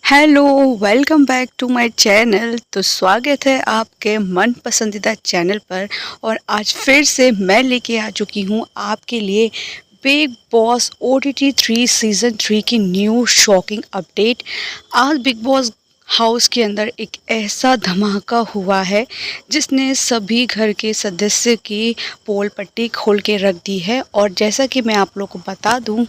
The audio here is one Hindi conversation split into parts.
Hello, welcome back to my channel. तो स्वागत है आपके मन पसंदीदा चैनल पर। और आज फिर से मैं लेके आ चुकी हूँ आपके लिए बिग बॉस OTT 3 सीज़न 3 की न्यू शॉकिंग अपडेट। आज बिग बॉस हाउस के अंदर एक ऐसा धमाका हुआ है जिसने सभी घर के सदस्य की पोल पट्टी खोल के रख दी है। और जैसा कि मैं आप लोगों को बता दूं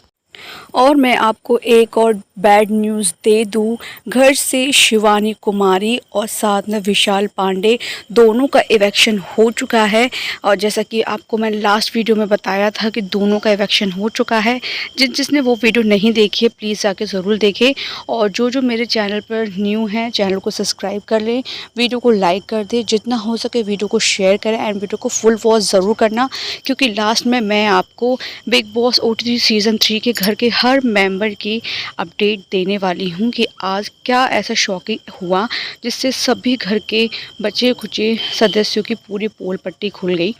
और मैं आपको एक और बैड न्यूज़ दे दूं, घर से शिवानी कुमारी और साथ में विशाल पांडे दोनों का इवेक्शन हो चुका है। और जैसा कि आपको मैंने लास्ट वीडियो में बताया था कि दोनों का इवेक्शन हो चुका है। जिसने वो वीडियो नहीं देखी है प्लीज़ जाके ज़रूर देखें। और जो मेरे चैनल पर न्यू हैं चैनल को सब्सक्राइब कर लें, वीडियो को लाइक कर दें, जितना हो सके वीडियो को शेयर करें एंड वीडियो को फुल वॉच ज़रूर करना, क्योंकि लास्ट में मैं आपको बिग बॉस OTT सीज़न 3 के घर के हर मेंबर की अपडेट देने वाली हूँ कि आज क्या ऐसा शॉकिंग हुआ जिससे सभी घर के बचे खुचे सदस्यों की पूरी पोल पट्टी खुल गई।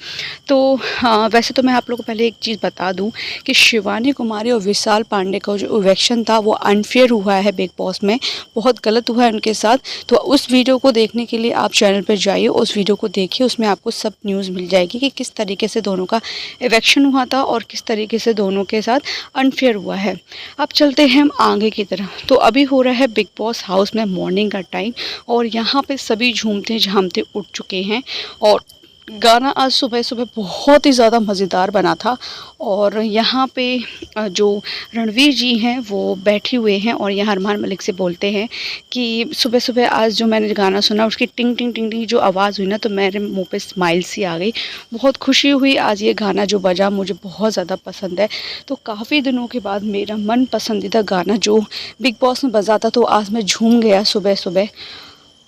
तो वैसे तो मैं आप लोगों को पहले एक चीज़ बता दूं कि शिवानी कुमारी और विशाल पांडे का जो इलेक्शन था वो अनफेयर हुआ है बिग बॉस में, बहुत गलत हुआ है उनके साथ। तो उस वीडियो को देखने के लिए आप चैनल पर जाइए, उस वीडियो को देखिए, उसमें आपको सब न्यूज़ मिल जाएगी कि किस तरीके से दोनों का इलेक्शन हुआ था और किस तरीके से दोनों के साथ अनफेयर हुआ है। अब चलते हैं हम आगे की तरफ। तो अभी हो रहा है बिग बॉस हाउस में मॉर्निंग का टाइम और यहाँ पे सभी झूमते झामते उठ चुके हैं। और गाना आज सुबह सुबह बहुत ही ज़्यादा मज़ेदार बना था। और यहाँ पे जो रणवीर जी हैं वो बैठे हुए हैं और यहाँ अरमान मलिक से बोलते हैं कि सुबह सुबह आज जो मैंने गाना सुना उसकी टिंग टिंग टिंग टिंग जो आवाज़ हुई ना, तो मेरे मुंह पे स्माइल सी आ गई, बहुत खुशी हुई। आज ये गाना जो बजा मुझे बहुत ज़्यादा पसंद है। तो काफ़ी दिनों के बाद मेरा मन पसंदीदा गाना जो बिग बॉस में बजा था तो आज मैं झूम गया सुबह सुबह।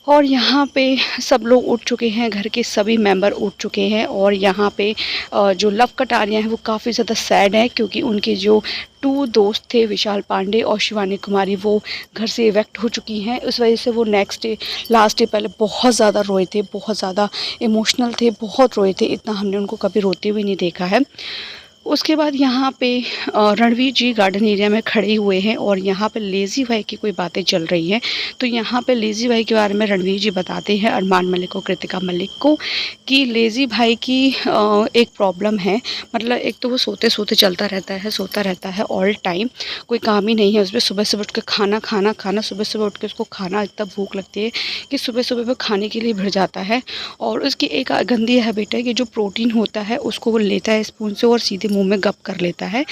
और यहाँ पे सब लोग उठ चुके हैं, घर के सभी मेंबर उठ चुके हैं। और यहाँ पे जो लव कटारियाँ हैं वो काफ़ी ज़्यादा सैड है, क्योंकि उनके जो 2 दोस्त थे विशाल पांडे और शिवानी कुमारी वो घर से इवेक्ट हो चुकी हैं। उस वजह से वो नेक्स्ट डे लास्ट डे पहले बहुत ज़्यादा रोए थे, बहुत ज़्यादा इमोशनल थे, बहुत रोए थे, इतना हमने उनको कभी रोते हुए नहीं देखा है। उसके बाद यहाँ पे रणवीर जी गार्डन एरिया में खड़े हुए हैं और यहाँ पे लेज़ी भाई की कोई बातें चल रही हैं। तो यहाँ पे लेज़ी भाई के बारे में रणवीर जी बताते हैं अरमान मलिक और कृतिका मलिक को कि लेज़ी भाई की एक प्रॉब्लम है। मतलब एक तो वो सोते सोते चलता रहता है, सोता रहता है ऑल टाइम, कोई काम ही नहीं है उसमें। सुबह सुबह उठ के खाना खाना खाना, सुबह सुबह उठ के उसको खाना इतना भूख लगती है कि सुबह सुबह वो खाने के लिए भिड़ जाता है। और उसकी एक गंदी हैबिट है कि जो प्रोटीन होता है उसको वो लेता है स्पून से और सीधे मुंह में गप कर लेता है।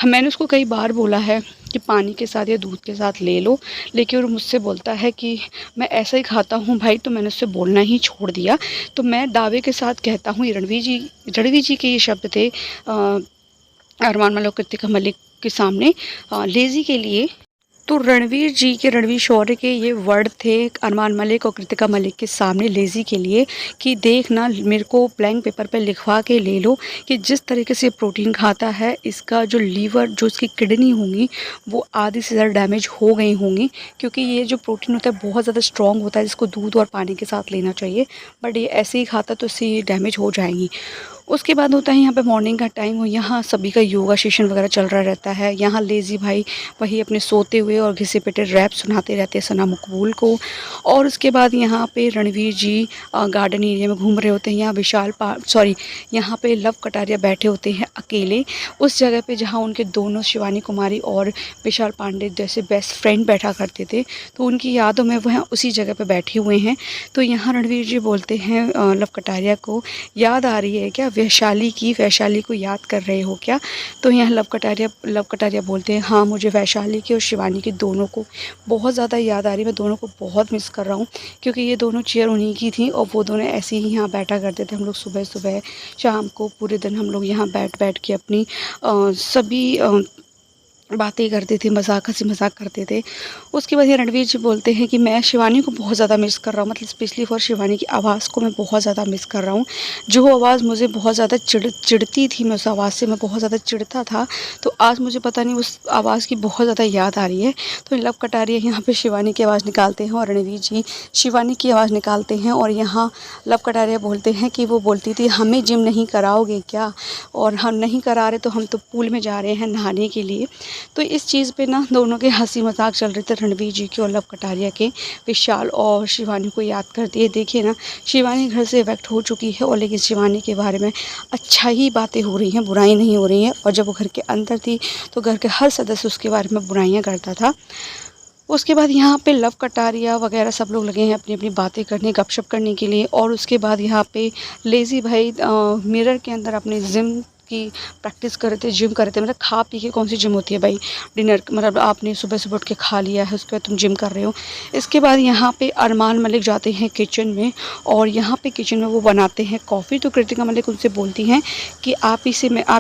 मैंने उसको कई बार बोला है कि पानी के साथ या दूध के साथ ले लो, लेकिन वो मुझसे बोलता है कि मैं ऐसा ही खाता हूँ भाई। तो मैंने उससे बोलना ही छोड़ दिया। तो मैं दावे के साथ कहता हूँ रणवीर जी के ये शब्द थे अरमान मलिक कृतिका मलिक के सामने लेज़ी के लिए। तो रणवीर शौर्य के ये वर्ड थे अरमान मलिक और कृतिका मलिक के सामने लेज़ी के लिए कि देख ना, मेरे को ब्लैंक पेपर पे लिखवा के ले लो कि जिस तरीके से प्रोटीन खाता है इसका जो लीवर, जो इसकी किडनी होंगी वो आधी से ज़्यादा डैमेज हो गई होंगी, क्योंकि ये जो प्रोटीन होता है बहुत ज़्यादा स्ट्रॉन्ग होता है जिसको दूध और पानी के साथ लेना चाहिए, बट ये ऐसे ही खाता तो इससे डैमेज हो जाएंगी। उसके बाद होता है यहाँ पे मॉर्निंग का टाइम और यहाँ सभी का योगा सेशन वगैरह चल रहा रहता है। यहाँ लेज़ी भाई वही अपने सोते हुए और घिसे पिटे रैप सुनाते रहते हैं सना मकबूल को। और उसके बाद यहाँ पे रणवीर जी गार्डन एरिया में घूम रहे होते हैं। यहाँ पे लव कटारिया बैठे होते हैं अकेले उस जगह पे जहाँ उनके दोनों शिवानी कुमारी और विशाल पांडे जैसे बेस्ट फ्रेंड बैठा करते थे, तो उनकी यादों में वह उसी जगह पे बैठे हुए हैं। तो यहाँ रणवीर जी बोलते हैं लव कटारिया को, याद आ रही है क्या वैशाली को याद कर रहे हो क्या? तो यहाँ लव कटारिया बोलते हैं हाँ, मुझे वैशाली की और शिवानी की दोनों को बहुत ज़्यादा याद आ रही है, मैं दोनों को बहुत मिस कर रहा हूँ, क्योंकि ये दोनों चेयर उन्हीं की थी और वो दोनों ऐसे ही यहाँ बैठा करते थे। हम लोग सुबह सुबह शाम को पूरे दिन हम लोग यहाँ बैठ बैठ के अपनी सभी बातें करते थे, हंसी मजाक करते थे। उसके बाद ये रणवीर जी बोलते हैं कि मैं शिवानी को बहुत ज़्यादा मिस कर रहा हूँ, मतलब स्पेशली फॉर शिवानी की आवाज़ को मैं बहुत ज़्यादा मिस कर रहा हूँ। जो आवाज़ मुझे बहुत ज़्यादा चिढ़ती थी, मैं उस आवाज़ से मैं बहुत ज़्यादा चिढ़ता था, तो आज मुझे पता नहीं उस आवाज़ की बहुत ज़्यादा याद आ रही है। तो लव कटारिया यहाँ पर शिवानी की आवाज़ निकालते हैं और रणवीर जी शिवानी की आवाज़ निकालते हैं। और यहाँ लव कटारिया बोलते हैं कि वो बोलती थी हमें जिम नहीं कराओगे क्या, और हम नहीं करा रहे तो हम तो पूल में जा रहे हैं नहाने के लिए। तो इस चीज़ पे ना दोनों के हंसी मजाक चल रहे थे, रणवीर जी के और लव कटारिया के। विशाल और शिवानी को याद कर दिए। देखिए ना, शिवानी घर से इवेक्ट हो चुकी है और लेकिन शिवानी के बारे में अच्छा ही बातें हो रही हैं, बुराई नहीं हो रही हैं। और जब वो घर के अंदर थी तो घर के हर सदस्य उसके बारे में बुराइयां करता था। उसके बाद यहाँ पे लव कटारिया वगैरह सब लोग लगे हैं अपनी अपनी बातें करने, गपशप करने के लिए। और उसके बाद यहाँ पे लेज़ी भाई मिरर के अंदर अपने जिम की प्रैक्टिस कर रहे थे, जिम कर रहे थे। मतलब खा पी के कौन सी जिम होती है भाई, डिनर मतलब आपने सुबह सुबह उठ के खा लिया है, उसके बाद तुम जिम कर रहे हो। इसके बाद यहाँ पे अरमान मलिक जाते हैं किचन में और यहाँ पे किचन में वो बनाते हैं कॉफ़ी। तो कृतिका मलिक उनसे बोलती हैं कि आप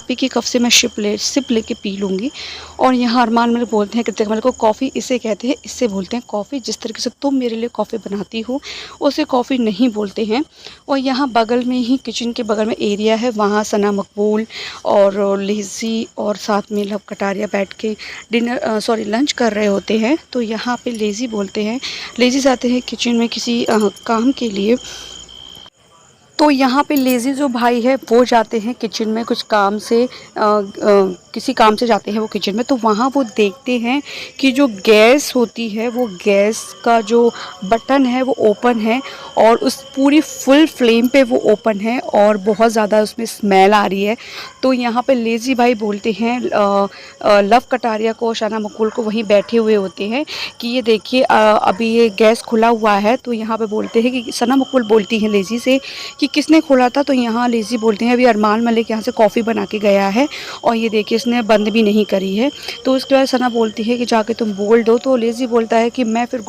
ही की कप से मैं सिप लेके पी लूँगी। और यहाँ अरमान मलिक बोलते हैं कृतिका मलिक को, कॉफ़ी इसे कहते हैं, इससे बोलते हैं कॉफ़ी। जिस तरीके से तुम मेरे लिए कॉफ़ी बनाती हो उसे कॉफ़ी नहीं बोलते हैं। और यहाँ बगल में ही किचन के बगल में एरिया है, वहाँ सना मकबूल और लेज़ी और साथ में लव कटारिया बैठ के लंच कर रहे होते हैं। तो यहाँ पे लेज़ी बोलते हैं, लेज़ी जाते हैं किचन में किसी काम के लिए। तो यहाँ पे लेज़ी जो भाई है वो जाते हैं किचन में कुछ काम से, किसी काम से जाते हैं वो किचन में। तो वहाँ वो देखते हैं कि जो गैस होती है वो गैस का जो बटन है वो ओपन है और उस पूरी फुल फ्लेम पे वो ओपन है और बहुत ज़्यादा उसमें स्मेल आ रही है। तो यहाँ पे लेज़ी भाई बोलते हैं लव कटारिया को, शाना मकबूल को, वहीं बैठे हुए होते हैं कि ये देखिए अभी ये गैस खुला हुआ है। तो यहाँ पे बोलते हैं कि सना मकबूल बोलती हैं लेज़ी से कि किसने खोला था। तो यहाँ लेज़ी बोलते हैं अभी अरमान मलिक यहाँ से कॉफ़ी बना के गया है और ये देखिए इसने बंद भी नहीं करी है। तो उसके बाद सना बोलती है कि जाके तुम बोल दो। तो लेज़ी बोलता है कि मैं फिर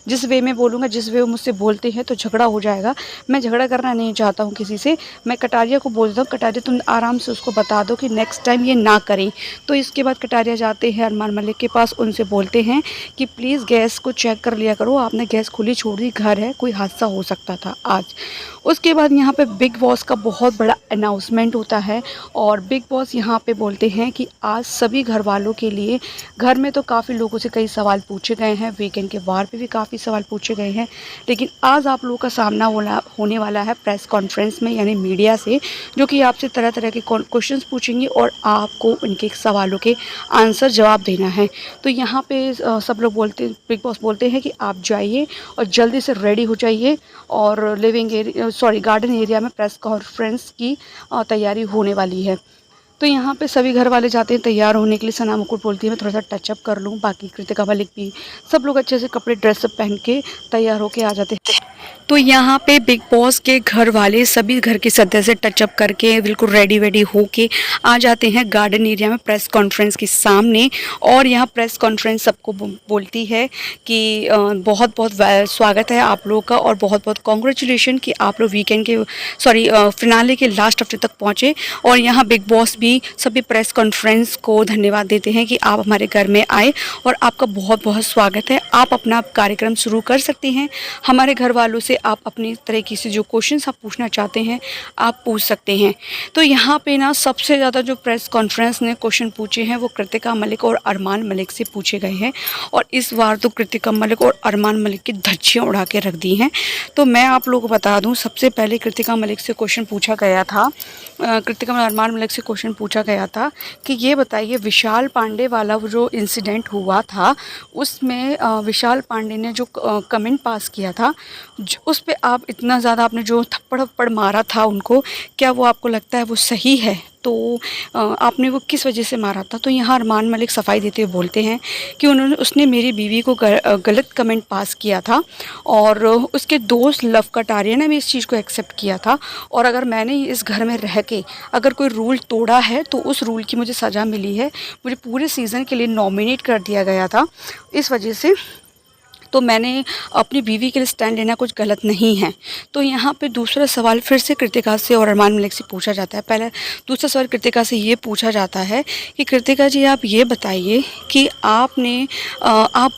जिस वे में बोलूँगा, जिस वे वो मुझसे बोलते हैं तो झगड़ा हो जाएगा, मैं झगड़ा करना नहीं चाहता हूँ किसी से। मैं कटारिया को बोलता हूँ, कटारिया तुम आराम से उसको बता दो कि नेक्स्ट टाइम ये ना करें। तो इसके बाद कटारिया जाते हैं अरमान मलिक के पास, उनसे बोलते हैं कि प्लीज़ गैस को चेक कर लिया करो, आपने गैस खुली छोड़ दी, घर है, कोई हादसा हो सकता था आज। उसके बाद यहाँ पे बिग बॉस का बहुत बड़ा अनाउंसमेंट होता है और बिग बॉस यहाँ पे बोलते हैं कि आज सभी घर वालों के लिए, घर में तो काफ़ी लोगों से कई सवाल पूछे गए हैं, वीकेंड के वार पे भी काफ़ी सवाल पूछे गए हैं, लेकिन आज आप लोगों का सामना होने वाला है प्रेस कॉन्फ्रेंस में, यानी मीडिया से, जो कि आपसे तरह तरह के क्वेश्चंस पूछेंगे और आपको उनके सवालों के आंसर जवाब देना है। तो यहाँ पे सब लोग बिग बॉस बोलते हैं कि आप जाइए और जल्दी से रेडी हो जाइए और गार्डन एरिया में प्रेस कॉन्फ्रेंस की तैयारी होने वाली है। तो यहाँ पे सभी घर वाले जाते हैं तैयार होने के लिए। सना मुकुट बोलती है मैं थोड़ा सा टचअप कर लूँ, बाकी कृतिका मलिक भी, सब लोग अच्छे से कपड़े ड्रेसअप पहन के तैयार होके आ जाते हैं। तो यहाँ पे बिग बॉस के घर वाले सभी घर के सदस्य टचअप करके बिल्कुल रेडी वेडी होके आ जाते हैं गार्डन एरिया में प्रेस कॉन्फ्रेंस के सामने। और यहाँ प्रेस कॉन्फ्रेंस सबको बोलती है कि बहुत बहुत स्वागत है आप लोगों का और बहुत बहुत कॉन्ग्रेचुलेशन कि आप लोग वीकेंड के फिनाले के लास्ट हफ्ते तक पहुँचे। और यहाँ बिग बॉस भी सभी प्रेस कॉन्फ्रेंस को धन्यवाद देते हैं कि आप हमारे घर में आए और आपका बहुत बहुत स्वागत है, आप अपना कार्यक्रम शुरू कर सकते हैं। हमारे घर वालों से आप अपनी तरीके से जो क्वेश्चंस आप पूछना चाहते हैं आप पूछ सकते हैं। तो यहाँ पे ना सबसे ज़्यादा जो प्रेस कॉन्फ्रेंस ने क्वेश्चन पूछे हैं वो कृतिका मलिक और अरमान मलिक से पूछे गए हैं और इस बार तो कृतिका मलिक और अरमान मलिक की धज्जियाँ उड़ा के रख दी हैं। तो मैं आप लोगों को बता दूँ, सबसे पहले कृतिका मलिक से क्वेश्चन पूछा गया था, कृतिका और अरमान मलिक से क्वेश्चन पूछा गया था कि ये बताइए विशाल पांडे वाला वो जो इंसिडेंट हुआ था उसमें विशाल पांडे ने जो कमेंट पास किया था, उस पे आप इतना ज़्यादा आपने जो थप्पड़ मारा था उनको, क्या वो आपको लगता है वो सही है? तो आपने वो किस वजह से मारा था? तो यहाँ अरमान मलिक सफाई देते हुए बोलते हैं कि उसने मेरी बीवी को गलत कमेंट पास किया था और उसके दोस्त लव कटारिया ने भी इस चीज़ को एक्सेप्ट किया था और अगर मैंने इस घर में रह के अगर कोई रूल तोड़ा है तो उस रूल की मुझे सज़ा मिली है, मुझे पूरे सीज़न के लिए नॉमिनेट कर दिया गया था, इस वजह से तो मैंने अपनी बीवी के लिए स्टैंड लेना कुछ गलत नहीं है। तो यहाँ पे दूसरा सवाल फिर से कृतिका से और अरमान मलिक से पूछा जाता है। पहले दूसरा सवाल कृतिका से ये पूछा जाता है कि कृतिका जी आप ये बताइए कि आप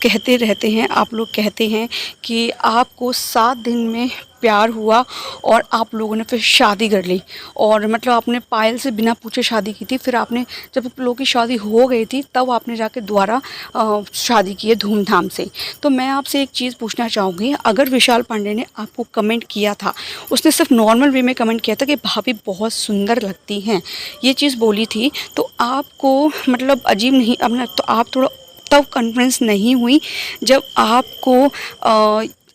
कहते रहते हैं, आप लोग कहते हैं कि आपको 7 दिन में प्यार हुआ और आप लोगों ने फिर शादी कर ली। और मतलब आपने पायल से बिना पूछे शादी की थी, फिर आपने जब आप लोगों की शादी हो गई थी तब आपने जाके दोबारा शादी की है धूमधाम से। तो मैं आपसे एक चीज़ पूछना चाहूँगी, अगर विशाल पांडे ने आपको कमेंट किया था, उसने सिर्फ नॉर्मल वे में कमेंट किया था कि भाभी बहुत सुंदर लगती हैं, ये चीज़ बोली थी, तो आपको मतलब अजीब नहीं, अपना तो आप थोड़ा तब कन्विंस नहीं हुई जब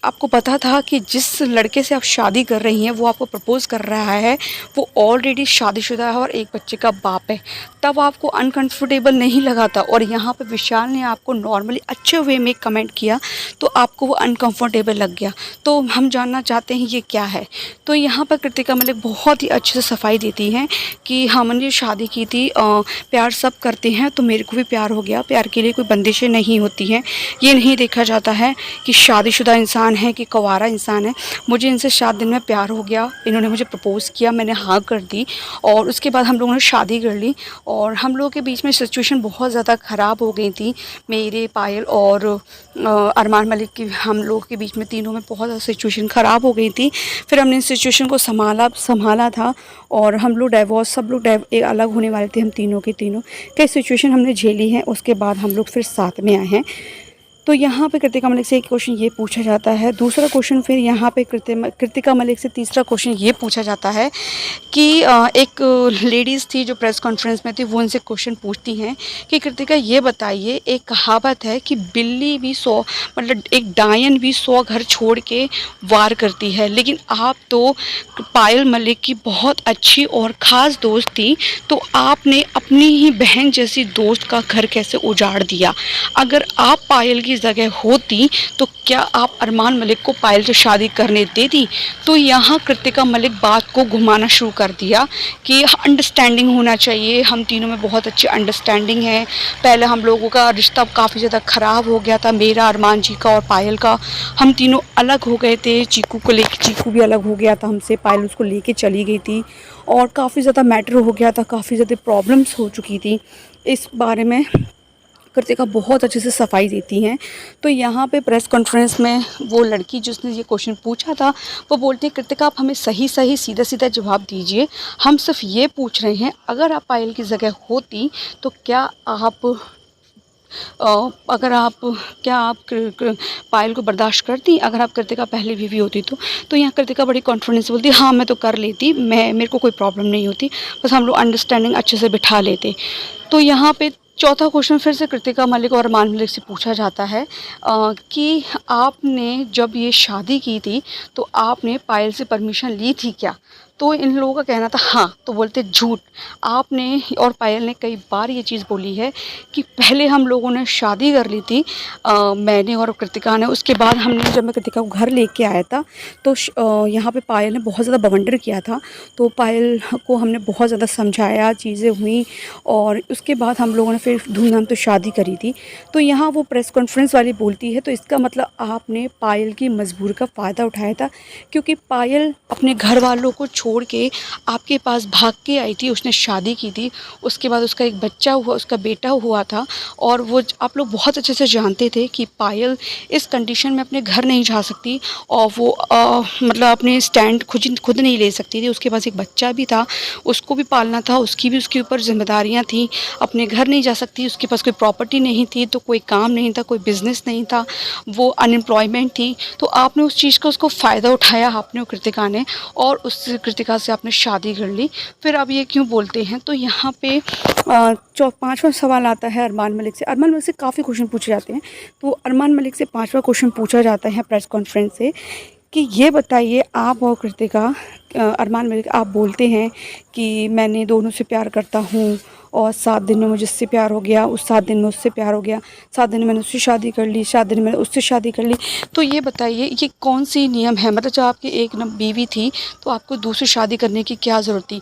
आपको पता था कि जिस लड़के से आप शादी कर रही हैं वो आपको प्रपोज़ कर रहा है, वो ऑलरेडी शादीशुदा है और एक बच्चे का बाप है, तब आपको अनकंफर्टेबल नहीं लगा था। और यहाँ पे विशाल ने आपको नॉर्मली अच्छे वे में कमेंट किया तो आपको वो अनकंफर्टेबल लग गया। तो हम जानना चाहते हैं ये क्या है। तो यहाँ पर कृतिका मलिक बहुत ही अच्छे से सफाई देती हैं कि हमने शादी की थी, प्यार सब करते हैं तो मेरे को भी प्यार हो गया, प्यार के लिए कोई बंदिशें नहीं होती हैं, ये नहीं देखा जाता है कि शादीशुदा इंसान है कि कुंवारा इंसान है। मुझे इनसे 7 दिन में प्यार हो गया, इन्होंने मुझे प्रपोज़ किया, मैंने हाँ कर दी और उसके बाद हम लोगों ने शादी कर ली। और हम लोगों के बीच में सिचुएशन बहुत ज़्यादा ख़राब हो गई थी, मेरे, पायल और अरमान मलिक की, हम लोगों के बीच में तीनों में बहुत ज़्यादा सिचुएशन ख़राब हो गई थी। फिर हमने इस सिचुएशन को संभाला था और हम लोग डाइवोर्स, सब लोग अलग होने वाले थे, हम तीनों के तीनों कई सिचुएशन हमने झेली हैं। उसके बाद हम लोग फिर साथ में आए हैं। तो यहाँ पे कृतिका मलिक से एक क्वेश्चन ये पूछा जाता है, दूसरा क्वेश्चन फिर यहाँ पे कृतिका मलिक से तीसरा क्वेश्चन ये पूछा जाता है कि एक लेडीज़ थी जो प्रेस कॉन्फ्रेंस में थी, वो उनसे क्वेश्चन पूछती हैं कि कृतिका ये बताइए, एक कहावत है कि बिल्ली भी 100 मतलब एक डायन भी 100 घर छोड़ के वार करती है, लेकिन आप तो पायल मलिक की बहुत अच्छी और ख़ास दोस्त थी, तो आपने अपनी ही बहन जैसी दोस्त का घर कैसे उजाड़ दिया? अगर आप पायल की जगह होती तो क्या आप अरमान मलिक को पायल से शादी करने देती? तो यहाँ कृतिका मलिक बात को घुमाना शुरू कर दिया कि अंडरस्टैंडिंग होना चाहिए, हम तीनों में बहुत अच्छी अंडरस्टैंडिंग है, पहले हम लोगों का रिश्ता काफ़ी ज़्यादा ख़राब हो गया था, मेरा, अरमान जी का और पायल का, हम तीनों अलग हो गए थे, चीकू को लेके, चीकू भी अलग हो गया था हमसे, पायल उसको लेके चली गई थी और काफ़ी ज़्यादा मैटर हो गया था, काफ़ी ज़्यादा प्रॉब्लम्स हो चुकी थी। इस बारे में कृतिका बहुत अच्छे से सफाई देती हैं। तो यहाँ पे प्रेस कॉन्फ्रेंस में वो लड़की जिसने ये क्वेश्चन पूछा था, वो बोलती है कृतिका आप हमें सही सही सीधा सीधा जवाब दीजिए, हम सिर्फ ये पूछ रहे हैं अगर आप पायल की जगह होती तो क्या आप अगर आप क्या आप पायल को बर्दाश्त करती अगर आप कृतिका पहली बीवी होती तो यहाँ कृतिका बड़ी कॉन्फिडेंस बोलती हाँ मैं तो कर लेती, मेरे को कोई प्रॉब्लम नहीं होती, बस हम लोग अंडरस्टैंडिंग अच्छे से बिठा लेते। तो यहाँ पे चौथा क्वेश्चन फिर से कृतिका मलिक और अरमान मलिक से पूछा जाता है कि आपने जब ये शादी की थी तो आपने पायल से परमिशन ली थी क्या? तो इन लोगों का कहना था हाँ, तो बोलते झूठ। आपने और पायल ने कई बार ये चीज़ बोली है कि पहले हम लोगों ने शादी कर ली थी, मैंने और कृतिका ने, उसके बाद हमने जब मैं कृतिका को घर लेके आया था तो यहाँ पे पायल ने बहुत ज़्यादा बवंडर किया था, तो पायल को हमने बहुत ज़्यादा समझाया, चीज़ें हुई और उसके बाद हम लोगों ने फिर धूमधाम तो शादी करी थी। तो यहाँ वो प्रेस कॉन्फ्रेंस वाली बोलती है तो इसका मतलब आपने पायल की मजबूरी का फ़ायदा उठाया था, क्योंकि पायल अपने घर वालों को छोड़ के आपके पास भाग के आई थी, उसने शादी की थी, उसके बाद उसका एक बच्चा हुआ, उसका बेटा हुआ था और वो आप लोग बहुत अच्छे से जानते थे कि पायल इस कंडीशन में अपने घर नहीं जा सकती और वो मतलब अपने स्टैंड खुद नहीं ले सकती थी, उसके पास एक बच्चा भी था, उसको भी पालना था, उसकी भी उसके ऊपर जिम्मेदारियां थी, अपने घर नहीं जा सकती, उसके पास कोई प्रॉपर्टी नहीं थी, तो कोई काम नहीं था, कोई बिज़नेस नहीं था, वो अनएम्प्लॉयमेंट थी। तो आपने उस चीज़ का उसको फ़ायदा उठाया आपने और कृतिका ने, और उस कृतिका से आपने शादी कर ली। फिर आप ये क्यों बोलते हैं? तो यहाँ पे पाँचवा सवाल आता है अरमान मलिक से। अरमान मलिक से काफ़ी क्वेश्चन पूछे जाते हैं, तो अरमान मलिक से पाँचवा क्वेश्चन पूछा जाता है प्रेस कॉन्फ्रेंस से कि ये बताइए आप और कृतिका, अरमान मलिक आप बोलते हैं कि मैंने दोनों से प्यार करता हूँ और 7 दिन में मुझसे प्यार हो गया, उस 7 दिन में उससे प्यार हो गया, 7 दिन में मैंने उससे शादी कर ली, 7 दिन में उससे शादी कर ली। तो ये बताइए ये कौन सी नियम है? मतलब जब आपकी एक बीवी थी तो आपको दूसरी शादी करने की क्या ज़रूरत थी?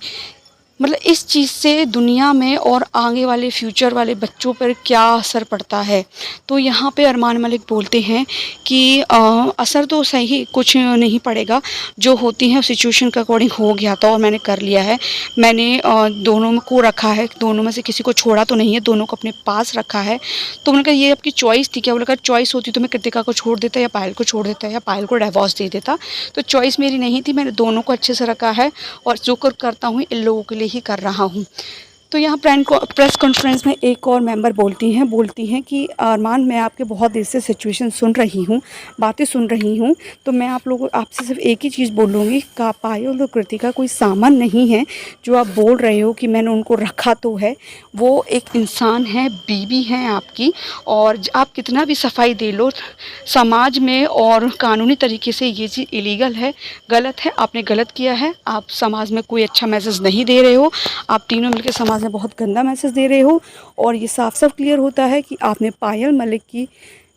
मतलब इस चीज़ से दुनिया में और आगे वाले फ्यूचर वाले बच्चों पर क्या असर पड़ता है। तो यहाँ पे अरमान मलिक बोलते हैं कि असर तो सही कुछ नहीं पड़ेगा, जो होती है सिचुएशन के अकॉर्डिंग हो गया था और मैंने कर लिया है। मैंने दोनों में को रखा है, दोनों में से किसी को छोड़ा तो नहीं है, दोनों को अपने पास रखा है। तो उन्होंने कहा ये आपकी चॉइस थी क्या? बोला अगर चॉइस होती तो मैं कृतिका को छोड़ देता या पायल को छोड़ देता या पायल को डिवोर्स दे देता। तो चॉइस मेरी नहीं थी, मैंने दोनों को अच्छे से रखा है और जो करता हूँ इन लोगों के लिए ही कर रहा हूँ। तो यहाँ प्रेस कॉन्फ्रेंस में एक और मेंबर बोलती हैं कि अरमान, मैं आपके बहुत देर से सिचुएशन सुन रही हूँ, बातें सुन रही हूँ, तो मैं आपसे सिर्फ एक ही चीज़ बोलूँगी कि पायल और कृतिका कोई सामान नहीं है जो आप बोल रहे हो कि मैंने उनको रखा तो है। वो एक इंसान है, बीवी हैं आपकी, और आप कितना भी सफाई दे लो समाज में और कानूनी तरीके से ये चीज़ इलीगल है, गलत है, आपने गलत किया है। आप समाज में कोई अच्छा मैसेज नहीं दे रहे हो, आप तीनों मिलकर समाज में बहुत गंदा मैसेज दे रहे हो। और ये साफ साफ क्लियर होता है कि आपने पायल मलिक की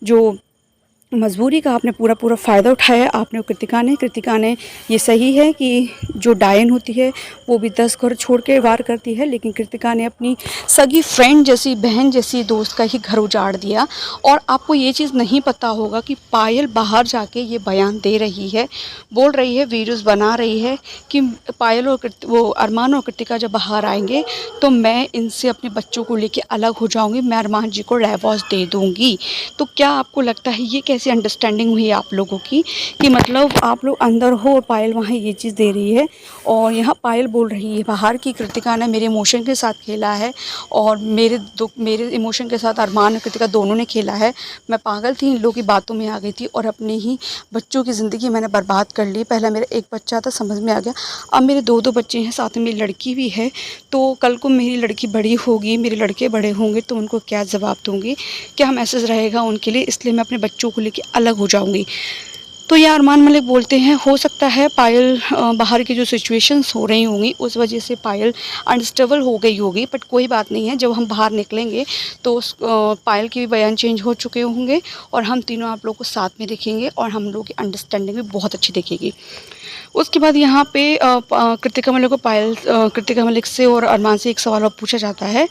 जो मजबूरी का आपने पूरा फ़ायदा उठाया आपने। कृतिका ने ये सही है कि जो डायन होती है वो भी 10 घर छोड़ के वार करती है, लेकिन कृतिका ने अपनी सगी फ्रेंड जैसी, बहन जैसी दोस्त का ही घर उजाड़ दिया। और आपको ये चीज़ नहीं पता होगा कि पायल बाहर जाके ये बयान दे रही है, बोल रही है, वीडियोज़ बना रही है कि पायल और वो अरमान और कृतिका जब बाहर आएंगे तो मैं इनसे अपने बच्चों को लेके अलग हो जाऊँगी, मैं अरमान जी को डिवोर्स दे दूँगी। तो क्या आपको लगता है ये कैसी अंडरस्टैंडिंग हुई आप लोगों की कि मतलब आप लोग अंदर हो और पायल वहाँ ये चीज़ दे रही है। और यहाँ पायल बोल रही है बाहर की कृतिका ने मेरे इमोशन के साथ खेला है और मेरे इमोशन के साथ अरमान और कृतिका दोनों ने खेला है। मैं पागल थी, इन लोगों की बातों में आ गई थी और अपने ही बच्चों की ज़िंदगी मैंने बर्बाद कर ली। पहले मेरा एक बच्चा था, समझ में आ गया, अब मेरे दो बच्चे हैं, साथ में मेरी लड़की भी है। तो कल को मेरी लड़की बड़ी होगी, मेरे लड़के बड़े होंगे तो उनको क्या जवाब दूँगी, क्या मैसेज रहेगा उनके लिए, इसलिए मैं अपने बच्चों को लेके अलग हो जाऊंगी। तो ये अरमान मलिक बोलते हैं हो सकता है पायल बाहर की जो सिचुएशंस हो रही होंगी उस वजह से पायल अनस्टेबल हो गई होगी, बट कोई बात नहीं है, जब हम बाहर निकलेंगे तो पायल के भी बयान चेंज हो चुके होंगे और हम तीनों आप लोग को साथ में देखेंगे और हम लोग की अंडरस्टैंडिंग भी बहुत अच्छी दिखेगी। उसके बाद यहाँ पे कृतिका मलिक से और अरमान से एक सवाल और पूछा जाता है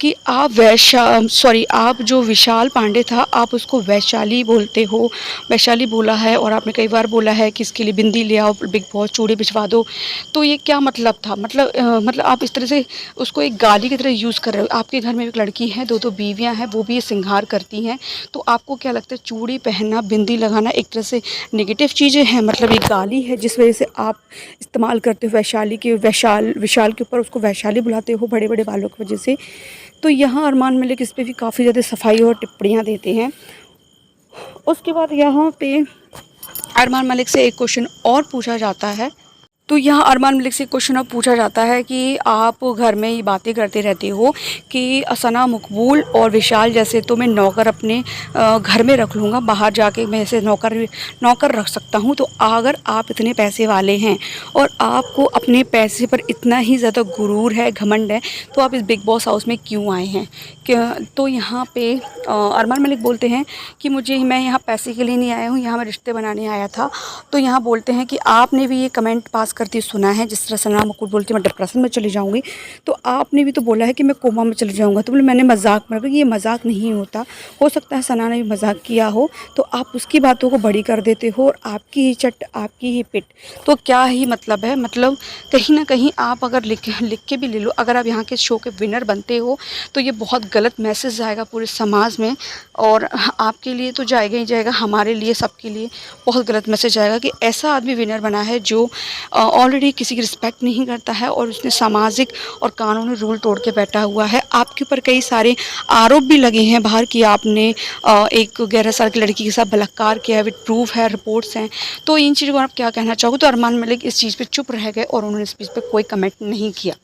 कि आप जो विशाल पांडे था आप उसको वैशाली बोलते हो, वैशाली बोला है और आपने कई बार बोला है कि इसके लिए बिंदी ले आओ, बिग बॉस चूड़ी भिजवा दो। तो ये क्या मतलब था? मतलब आप इस तरह से उसको एक गाली की तरह यूज़ कर रहे हो। आपके घर में एक लड़की है, दो बीवियाँ हैं, वो भी ये श्रृंगार करती हैं, तो आपको क्या लगता है चूड़ी पहनना, बिंदी लगाना एक तरह से नेगेटिव चीज़ें हैं, मतलब एक गाली है जिस वजह से आप इस्तेमाल करते हो विशाल के ऊपर उसको वैशाली बुलाते हो बड़े बड़े बालों की वजह से। तो यहाँ अरमान मलिक इस पर भी काफ़ी ज़्यादा सफाई और टिप्पणियाँ देते हैं। उसके बाद यहाँ पे अरमान मलिक से एक क्वेश्चन और पूछा जाता है। तो यहाँ अरमान मलिक से क्वेश्चन अब पूछा जाता है कि आप घर में ये बातें करते रहते हो कि सना मकबूल और विशाल जैसे तो मैं नौकर अपने घर में रख लूँगा, बाहर जाके मैं ऐसे नौकर रख सकता हूँ। तो अगर आप इतने पैसे वाले हैं और आपको अपने पैसे पर इतना ही ज़्यादा गुरूर है, घमंड है, तो आप इस बिग बॉस हाउस में क्यों आए हैं? तो यहाँ पे अरमान मलिक बोलते हैं कि मैं यहाँ पैसे के लिए नहीं आया हूँ, यहाँ मैं रिश्ते बनाने आया था। तो यहाँ बोलते हैं कि आपने भी ये कमेंट पास करती सुना है, जिस तरह सना मकबूल बोलती मैं डिप्रेशन में चली जाऊँगी, तो आपने भी तो बोला है कि मैं कोमा में चले जाऊँगा। तो बोले मैंने मजाक में, ये मजाक नहीं होता, हो सकता है सना ने भी मजाक किया हो, तो आप उसकी बातों को बड़ी कर देते हो और आपकी ही चट आपकी ही पिट, तो क्या ही मतलब है? मतलब कहीं ना कहीं आप अगर लिख के भी ले लो, अगर आप यहाँ के शो के विनर बनते हो तो ये बहुत गलत मैसेज जाएगा पूरे समाज में, और आपके लिए तो जाएगा ही जाएगा, हमारे लिए सबके लिए बहुत गलत मैसेज आएगा कि ऐसा आदमी विनर बना है जो ऑलरेडी किसी की रिस्पेक्ट नहीं करता है और उसने सामाजिक और कानूनी रूल तोड़ के बैठा हुआ है। आपके ऊपर कई सारे आरोप भी लगे हैं बाहर कि आपने एक 11 साल की लड़की के साथ बलात्कार किया है, विद प्रूफ है, रिपोर्ट्स हैं। तो इन चीज़ों को आप क्या कहना चाहोगे? तो अरमान मलिक इस चीज़ पे चुप रह गए और उन्होंने इस चीज़ पे कोई कमेंट नहीं किया।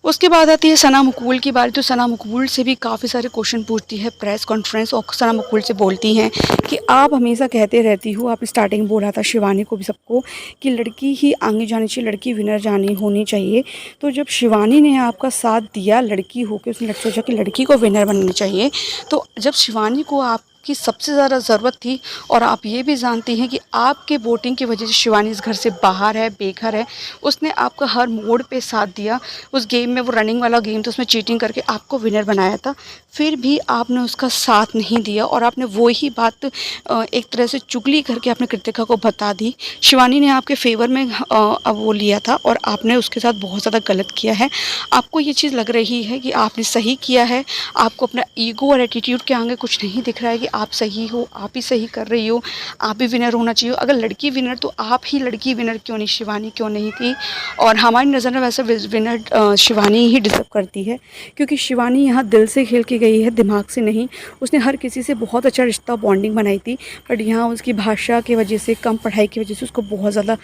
उसके बाद आती है सना मकबूल की बारी। तो सना मकबूल से भी काफ़ी सारे क्वेश्चन पूछती है प्रेस कॉन्फ्रेंस, और सना मकबूल से बोलती हैं कि आप हमेशा कहते रहती हो, आप स्टार्टिंग में बोला था शिवानी को भी सबको कि लड़की ही आगे जानी चाहिए, लड़की विनर जानी होनी चाहिए। तो जब शिवानी ने आपका साथ दिया लड़की होकर, उसने सोचा कि लड़की को विनर बनना चाहिए, तो जब शिवानी को आप उसकी सबसे ज़्यादा ज़रूरत थी। और आप ये भी जानती हैं कि आपके वोटिंग की वजह से शिवानी इस घर से बाहर है, बेघर है। उसने आपका हर मोड़ पे साथ दिया। उस गेम में, वो रनिंग वाला गेम था, उसमें चीटिंग करके आपको विनर बनाया था, फिर भी आपने उसका साथ नहीं दिया और आपने वो ही बात एक तरह से चुगली करके आपने कृतिका को बता दी। शिवानी ने आपके फेवर में वो लिया था और आपने उसके साथ बहुत ज़्यादा गलत किया है। आपको ये चीज़ लग रही है कि आपने सही किया है, आपको अपना ईगो और एटीट्यूड के आगे कुछ नहीं दिख रहा है कि आप सही हो, आप ही सही कर रही हो, आप ही विनर होना चाहिए। अगर लड़की विनर तो आप ही लड़की विनर क्यों नहीं, शिवानी क्यों नहीं थी? और हमारी नज़र में वैसे विनर शिवानी ही डिज़र्व करती है, क्योंकि शिवानी यहाँ दिल से खेल के गई है, दिमाग से नहीं। उसने हर किसी से बहुत अच्छा रिश्ता, बॉन्डिंग बनाई थी, बट यहाँ उसकी भाषा की वजह से, कम पढ़ाई की वजह से उसको बहुत ज़्यादा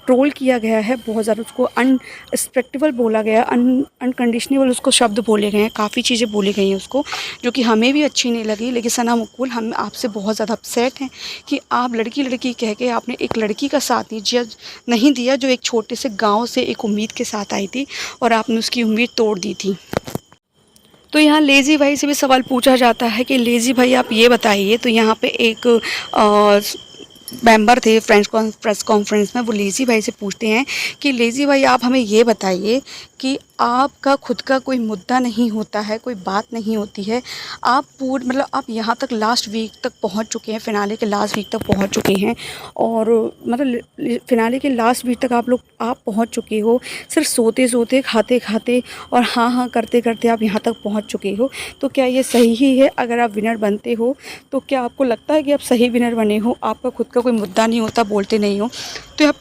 ट्रोल किया गया है, बहुत ज़्यादा उसको अनरिस्पेक्टेबल बोला गया, अनकंडीशनेबल उसको शब्द बोले गए हैं, काफ़ी चीज़ें बोली गई हैं उसको, जो कि हमें भी अच्छी नहीं लगी। लेकिन सना मुकुल, हम आपसे बहुत ज़्यादा अपसेट हैं कि आप लड़की लड़की कह के आपने एक लड़की का साथ नहीं दिया, जो एक छोटे से गाँव से एक उम्मीद के साथ आई थी और आपने उसकी उम्मीद तोड़ दी थी। तो यहाँ लेज़ी भाई से भी सवाल पूछा जाता है कि लेज़ी भाई आप ये बताइए, तो यहाँ पे एक मेंबर थे प्रेस कॉन्फ्रेंस में, वो लेज़ी भाई से पूछते हैं कि लेज़ी भाई आप हमें ये बताइए कि आपका खुद का कोई मुद्दा नहीं होता है, कोई बात नहीं होती है, आप मतलब आप यहाँ तक लास्ट वीक तक पहुँच चुके हैं, फ़िनाले के लास्ट वीक तक पहुँच चुके हैं, और मतलब फ़िनाले के लास्ट वीक तक आप पहुँच चुके हो, सिर्फ सोते सोते, खाते खाते और हाँ हाँ करते करते आप यहाँ तक पहुँच चुके हो। तो क्या ये सही ही है? अगर आप विनर बनते हो तो क्या आपको लगता है कि आप सही विनर बने हो, आपका खुद का कोई मुद्दा नहीं होता, बोलते नहीं हो? तो आप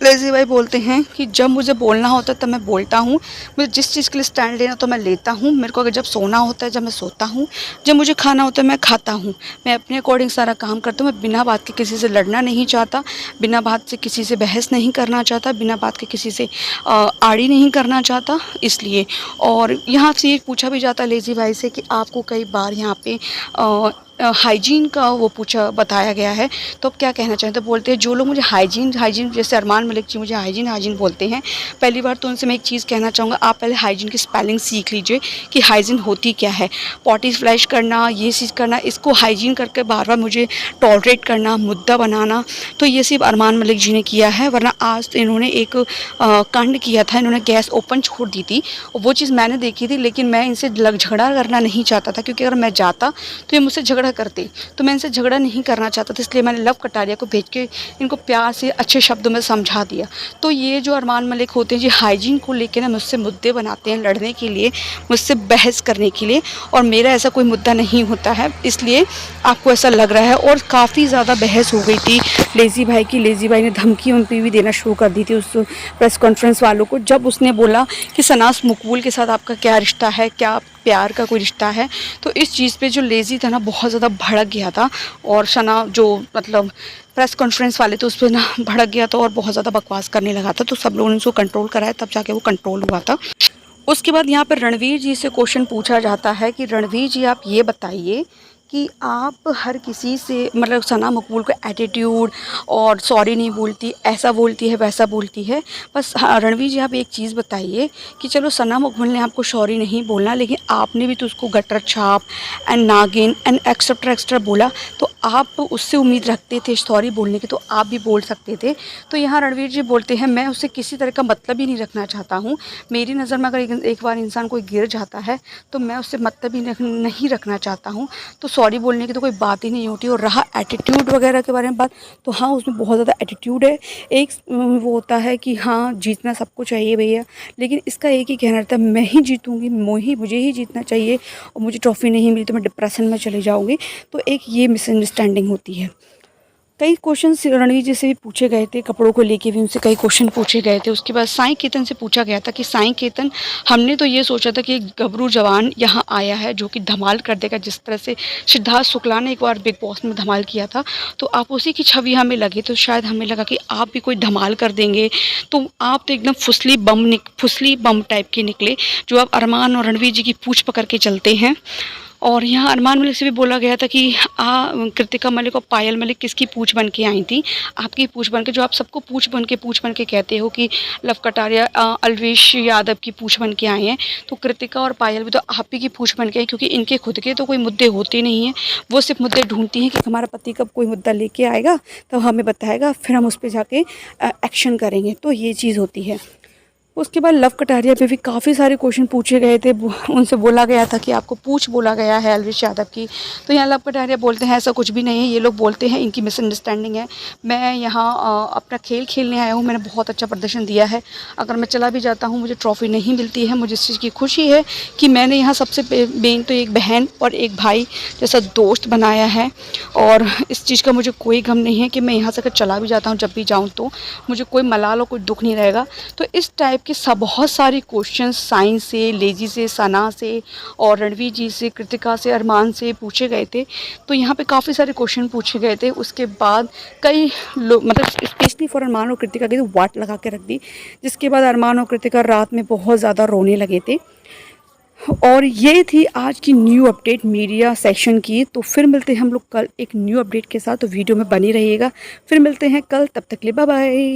लेज़ी भाई बोलते हैं कि जब मुझे बोलना होता है तब मैं बोलता हूँ, मुझे जिस चीज़ के लिए स्टैंड लेना तो मैं लेता हूँ, मेरे को अगर जब सोना होता है, जब मैं सोता हूँ, जब मुझे खाना होता है मैं खाता हूँ, मैं अपने अकॉर्डिंग सारा काम करता हूँ। मैं बिना बात के किसी से लड़ना नहीं चाहता, बिना बात से किसी से बहस नहीं करना चाहता, बिना बात के किसी से आड़ी नहीं करना चाहता, इसलिए। और यहाँ से ये पूछा भी जाता है लेज़ी भाई से कि आपको कई बार यहाँ पे हाइजीन का वो बताया गया है, तो आप क्या कहना चाहते हैं? तो बोलते हैं जो लोग मुझे हाइजीन जैसे अरमान मलिक जी मुझे हाइजीन बोलते हैं, पहली बार तो उनसे मैं एक चीज़ कहना चाहूँगा, आप पहले हाइजीन की स्पेलिंग सीख लीजिए कि हाइजीन होती क्या है। पॉटी फ्लैश करना, ये चीज़ करना, इसको हाइजीन करके बार बार मुझे टॉलरेट करना, मुद्दा बनाना, तो ये सिर्फ अरमान मलिक जी ने किया है। वरना आज तो इन्होंने एक कांड किया था, इन्होंने गैस ओपन छोड़ दी थी, और वो चीज़ मैंने देखी थी, लेकिन मैं इनसे झगड़ा करना नहीं चाहता था, क्योंकि अगर मैं जाता तो ये मुझसे झगड़ा करते, तो मैं इनसे झगड़ा नहीं करना चाहता था, इसलिए मैंने लव कटारिया को भेज के इनको प्यार से अच्छे शब्दों में समझा दिया। तो ये जो अरमान मलिक होते हैं, ये हाइजीन को लेकर ना मुझसे मुद्दे बनाते हैं लड़ने के लिए, मुझसे बहस करने के लिए, और मेरा ऐसा कोई मुद्दा नहीं होता है, इसलिए आपको ऐसा लग रहा है। और काफ़ी ज़्यादा बहस हो गई थी लेज़ी भाई की, लेज़ी भाई ने धमकी उनकी भी देना शुरू कर दी थी उस प्रेस कॉन्फ्रेंस वालों को, जब उसने बोला कि सनास मकबूल के साथ आपका क्या रिश्ता है, क्या प्यार का कोई रिश्ता है। तो इस चीज़ पे जो लेज़ी था ना, बहुत ज़्यादा भड़क गया था, और सना जो मतलब प्रेस कॉन्फ्रेंस वाले थे उस पर ना भड़क गया था और बहुत ज़्यादा बकवास करने लगा था। तो सब लोगों ने उसको कंट्रोल कराया, तब जाके वो कंट्रोल हुआ था। उसके बाद यहाँ पर रणवीर जी से क्वेश्चन पूछा जाता है कि रणवीर जी आप ये बताइए कि आप हर किसी से, मतलब सना मकबूल को एटीट्यूड और सॉरी नहीं बोलती, ऐसा बोलती है, वैसा बोलती है, बस हाँ, रणवीर जी आप एक चीज़ बताइए कि चलो सना मकबूल ने आपको सॉरी नहीं बोलना, लेकिन आपने भी तो उसको गटर छाप एंड नागिन एंड एक्स्ट्रा बोला, तो आप उससे उम्मीद रखते थे सॉरी बोलने की, तो आप भी बोल सकते थे। तो यहाँ रणवीर जी बोलते हैं मैं उससे किसी तरह का मतलब ही नहीं रखना चाहता हूँ, मेरी नज़र में अगर एक बार इंसान कोई गिर जाता है तो मैं उससे मतलब ही नहीं रखना चाहता हूँ, तो सॉरी बोलने की तो कोई बात ही नहीं होती। और रहा एटीट्यूड वगैरह के बारे में बात, तो हाँ उसमें बहुत ज़्यादा एटीट्यूड है। एक वो होता है कि हाँ जीतना सबको चाहिए भैया, लेकिन इसका एक ही कहना रहता है मैं ही जीतूँगी, मुझे ही जीतना चाहिए, और मुझे ट्रॉफ़ी नहीं मिली तो मैं डिप्रेशन में चली जाऊँगी। तो एक ये मिसअंडरस्टैंडिंग होती है। कई क्वेश्चन रणवीर जी से भी पूछे गए थे, कपड़ों को लेके भी उनसे कई क्वेश्चन पूछे गए थे। उसके बाद साईं केतन से पूछा गया था कि साईं केतन, हमने तो ये सोचा था कि एक गबरू जवान यहाँ आया है जो कि धमाल कर देगा, जिस तरह से सिद्धार्थ शुक्ला ने एक बार बिग बॉस में धमाल किया था, तो आप उसी की छवि हमें लगी, तो शायद हमें लगा कि आप भी कोई धमाल कर देंगे। तो आप तो एकदम फुसली बम टाइप के निकले, जो आप अरमान और रणवीर जी की पूँछ पकड़ के चलते हैं। और यहाँ अरमान मलिक से भी बोला गया था कि कृतिका मलिक और पायल मलिक किसकी पूछ बन के आई थी, आपकी पूछ बन के, जो आप सबको पूछ बन के कहते हो कि लव कटारिया अलवेश यादव की पूछ बन के आए हैं, तो कृतिका और पायल भी तो आप ही की पूछ बन के आई, क्योंकि इनके खुद के तो कोई मुद्दे होते नहीं हैं। वो सिर्फ मुद्दे ढूंढती हैं कि हमारा पति कब कोई मुद्दा लेके आएगा, तब हमें बताएगा, फिर हम उस पर जाके एक्शन करेंगे। तो ये चीज़ होती है। उसके बाद लव कटारिया पे भी काफ़ी सारे क्वेश्चन पूछे गए थे। उनसे बोला गया था कि आपको पूछ बोला गया है अलवेश यादव की, तो यहाँ लव कटारिया बोलते हैं ऐसा कुछ भी नहीं है, ये लोग बोलते हैं इनकी मिसअंडरस्टैंडिंग है। मैं यहाँ अपना खेल खेलने आया हूँ, मैंने बहुत अच्छा प्रदर्शन दिया है। अगर मैं चला भी जाता हूँ, मुझे ट्रॉफ़ी नहीं मिलती है, मुझे इस चीज़ की खुशी है कि मैंने यहाँ सबसे मेन तो एक बहन और एक भाई जैसा दोस्त बनाया है। और इस चीज़ का मुझे कोई गम नहीं है कि मैं यहाँ से अगर चला भी जाता हूँ, जब भी जाऊँ तो मुझे कोई मलाल और कोई दुख नहीं रहेगा। तो इस टाइप के बहुत सारे क्वेश्चन साइंस से, लेजी से, सना से और रणवीर जी से, कृतिका से, अरमान से पूछे गए थे। तो यहाँ पे काफ़ी सारे क्वेश्चन पूछे गए थे। उसके बाद कई लोग, मतलब स्पेशली फॉर अरमान और कृतिका की, तो वाट लगा के रख दी, जिसके बाद अरमान और कृतिका रात में बहुत ज़्यादा रोने लगे थे। और ये थी आज की न्यू अपडेट मीडिया सेक्शन की। तो फिर मिलते हैं हम लोग कल एक न्यू अपडेट के साथ, तो वीडियो में बनी रहिएगा। फिर मिलते हैं कल, तब तक के लिए बाय बाय।